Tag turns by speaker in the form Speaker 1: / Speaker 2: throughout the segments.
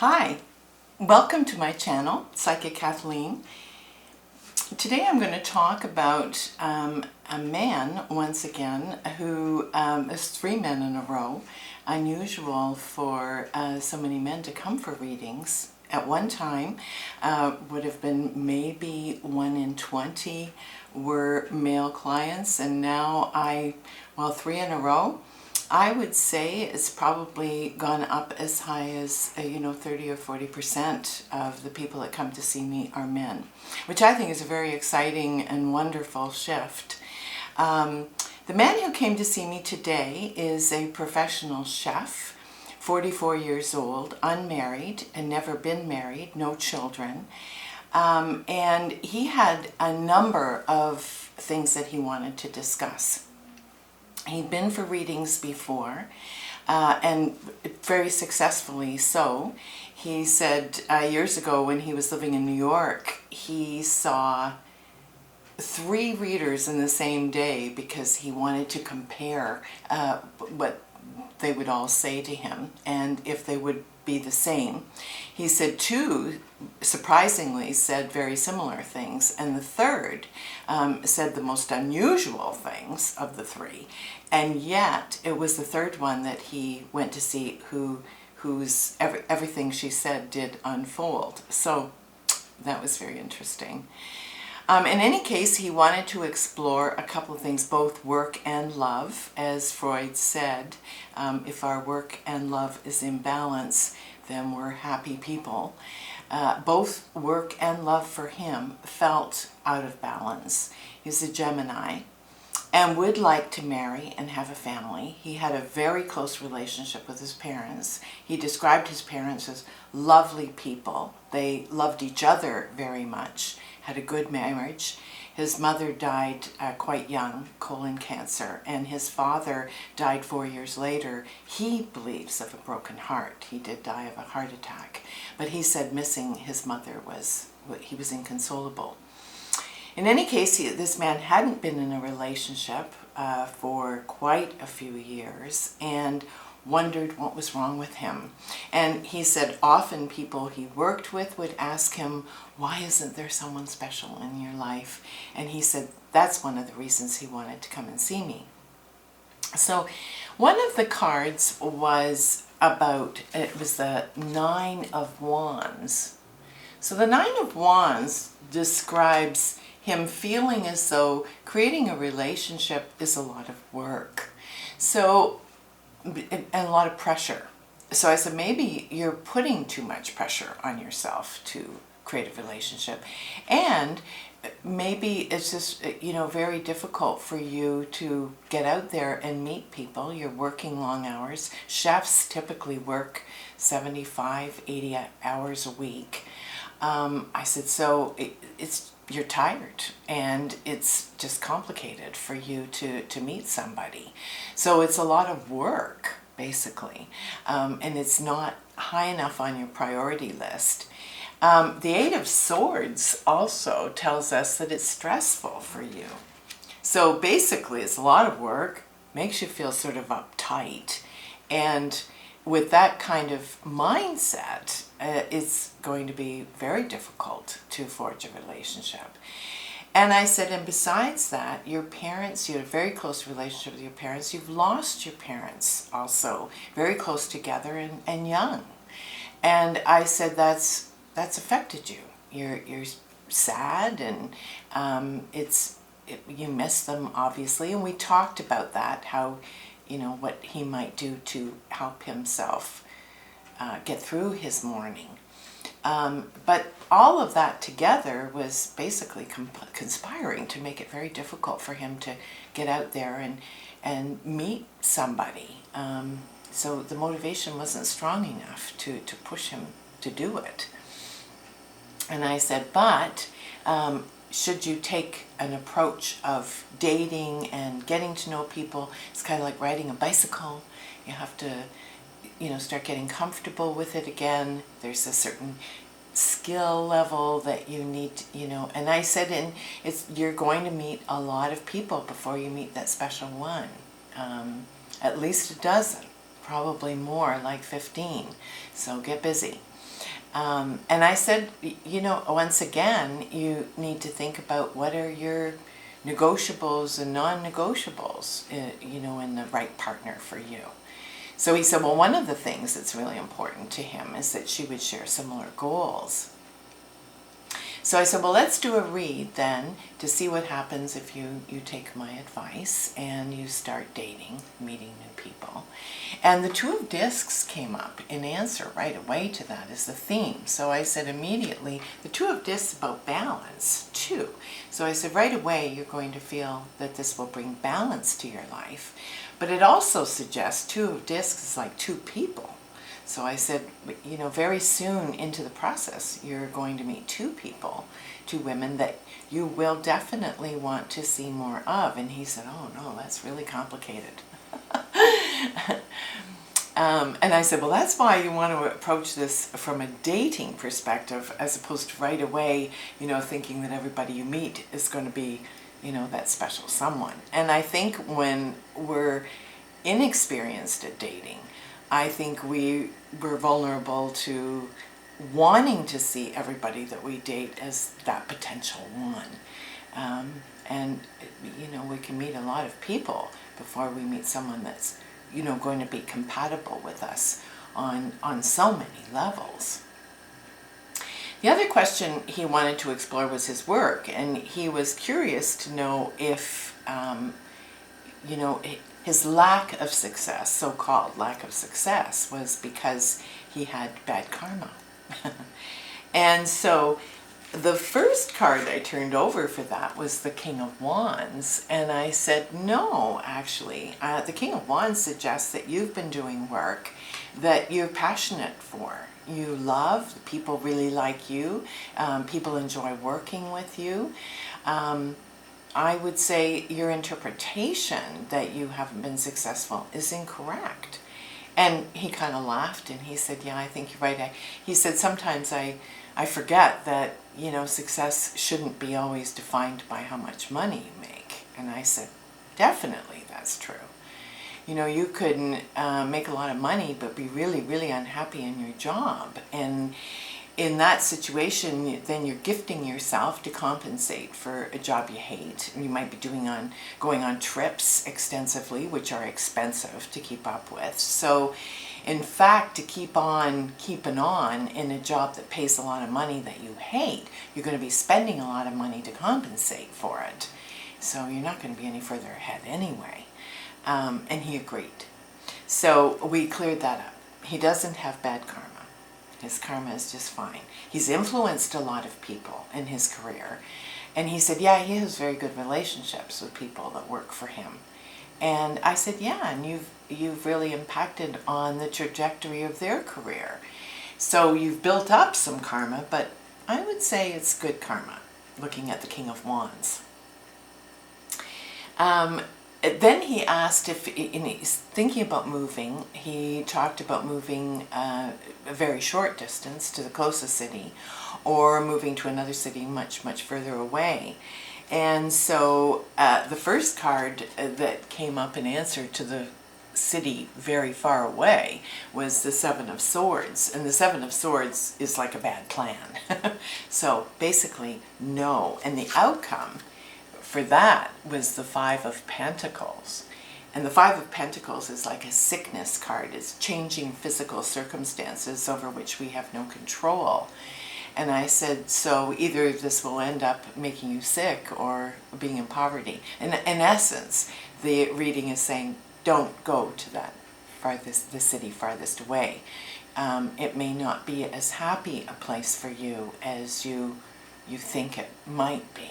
Speaker 1: Hi, welcome to my channel, Psychic Kathleen. Today I'm going to talk about a man, once again, who is 3 men in a row. Unusual for so many men to come for readings. At one time, would have been maybe 1 in 20 were male clients, and now 3 in a row. I would say it's probably gone up as high as 30 or 40% of the people that come to see me are men, which I think is a very exciting and wonderful shift. The man who came to see me today is a professional chef, 44 years old, unmarried and never been married, no children. And he had a number of things that he wanted to discuss. He'd been for readings before, and very successfully so. He said years ago when he was living in New York, he saw 3 readers in the same day because he wanted to compare what they would all say to him and if they would be the same. He said 2, surprisingly, said very similar things, and the third said the most unusual things of the 3, and yet it was the third one that he went to see whose everything she said did unfold. So that was very interesting. In any case, he wanted to explore a couple of things, both work and love. As Freud said, if our work and love is in balance, then we're happy people. Both work and love for him felt out of balance. He's a Gemini and would like to marry and have a family. He had a very close relationship with his parents. He described his parents as lovely people. They loved each other very much, had a good marriage. His mother died quite young, colon cancer, and his father died 4 years later. He believes of a broken heart. He did die of a heart attack, but he said missing his mother he was inconsolable. In any case, this man hadn't been in a relationship for quite a few years and wondered what was wrong with him. And he said often people he worked with would ask him, why isn't there someone special in your life? And he said that's one of the reasons he wanted to come and see me. So one of the cards was the 9 of Wands. So the 9 of Wands describes him feeling as though creating a relationship is a lot of work. So, and a lot of pressure. So I said, maybe you're putting too much pressure on yourself to create a relationship. And maybe it's just, very difficult for you to get out there and meet people. You're working long hours. Chefs typically work 75, 80 hours a week. I said, so you're tired and it's just complicated for you to meet somebody. So it's a lot of work, basically, and it's not high enough on your priority list. The 8 of Swords also tells us that it's stressful for you. So basically it's a lot of work, makes you feel sort of uptight, and with that kind of mindset, it's going to be very difficult to forge a relationship. And I said, and besides that, your parents, you had a very close relationship with your parents. You've lost your parents also, very close together and young. And I said, that's affected you. You're sad, and you miss them, obviously. And we talked about that, how what he might do to help himself get through his mourning. But all of that together was basically conspiring to make it very difficult for him to get out there and meet somebody. So the motivation wasn't strong enough to push him to do it. And I said, but should you take an approach of dating and getting to know people, it's kind of like riding a bicycle. You have to, start getting comfortable with it again. There's a certain skill level that you need, and I said, you're going to meet a lot of people before you meet that special one. At least a dozen, probably more, like 15. So get busy. And I said, you know, once again, you need to think about what are your negotiables and non-negotiables, you know, in the right partner for you. So he said, well, one of the things that's really important to him is that she would share similar goals. So I said, well, let's do a read then to see what happens if you take my advice and you start dating, meeting new people. And the Two of Discs came up in answer right away to that as the theme. So I said immediately, the Two of Discs is about balance too. So I said right away, you're going to feel that this will bring balance to your life. But it also suggests Two of Discs is like two people. So I said, you know, very soon into the process, you're going to meet two people, two women that you will definitely want to see more of. And he said, oh no, that's really complicated. And I said, well, that's why you want to approach this from a dating perspective as opposed to right away, you know, thinking that everybody you meet is going to be, you know, that special someone. And I think when we're inexperienced at dating, I think we're vulnerable to wanting to see everybody that we date as that potential one. And, you know, we can meet a lot of people before we meet someone that's, you know, going to be compatible with us on so many levels. The other question he wanted to explore was his work, and he was curious to know if, you know, his lack of success, so-called lack of success, was because he had bad karma. And so the first card I turned over for that was the King of Wands. And I said, no, actually, the King of Wands suggests that you've been doing work that you're passionate for. You love, people really like you, people enjoy working with you. I would say your interpretation that you haven't been successful is incorrect. And he kind of laughed and he said, yeah, I think you're right. He said, sometimes I forget that, you know, success shouldn't be always defined by how much money you make. And I said, definitely that's true. You know, you could make a lot of money but be really, really unhappy in your job. And in that situation, then you're gifting yourself to compensate for a job you hate. You might be going on trips extensively, which are expensive to keep up with. So, in fact, to keep on keeping on in a job that pays a lot of money that you hate, you're going to be spending a lot of money to compensate for it. So you're not going to be any further ahead anyway. And he agreed. So we cleared that up. He doesn't have bad karma. His karma is just fine. He's influenced a lot of people in his career. And he said, yeah, he has very good relationships with people that work for him. And I said, yeah, and you've really impacted on the trajectory of their career. So you've built up some karma, but I would say it's good karma, looking at the King of Wands. Then he asked if, and he's thinking about moving, he talked about moving a very short distance to the closest city or moving to another city much, much further away. And so the first card that came up in answer to the city very far away was the Seven of Swords. And the Seven of Swords is like a bad plan. So basically, no. And the outcome for that was the Five of Pentacles. And the Five of Pentacles is like a sickness card. It's changing physical circumstances over which we have no control. And I said, so either this will end up making you sick or being in poverty. And in essence, the reading is saying, don't go to the city farthest away. It may not be as happy a place for you as you think it might be.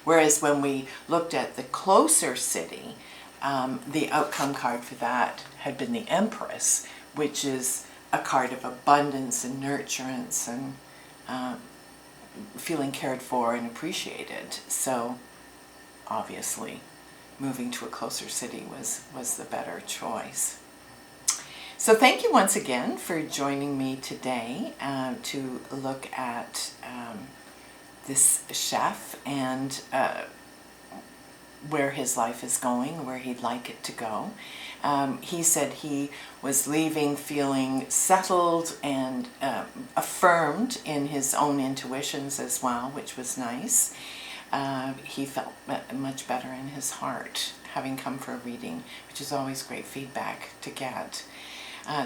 Speaker 1: Whereas when we looked at the closer city, the outcome card for that had been the Empress, which is a card of abundance and nurturance and feeling cared for and appreciated. So obviously moving to a closer city was the better choice. So thank you once again for joining me today to look at this chef and where his life is going, where he'd like it to go. He said he was leaving feeling settled and affirmed in his own intuitions as well, which was nice. He felt much better in his heart having come for a reading, which is always great feedback to get.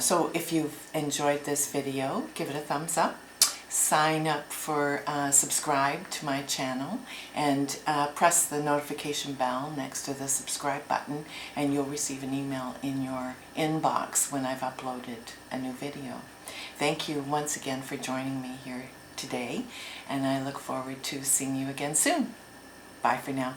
Speaker 1: So if you've enjoyed this video, give it a thumbs up. Sign up for subscribe to my channel, and press the notification bell next to the subscribe button, and you'll receive an email in your inbox when I've uploaded a new video. Thank you once again for joining me here today, and I look forward to seeing you again soon. Bye for now.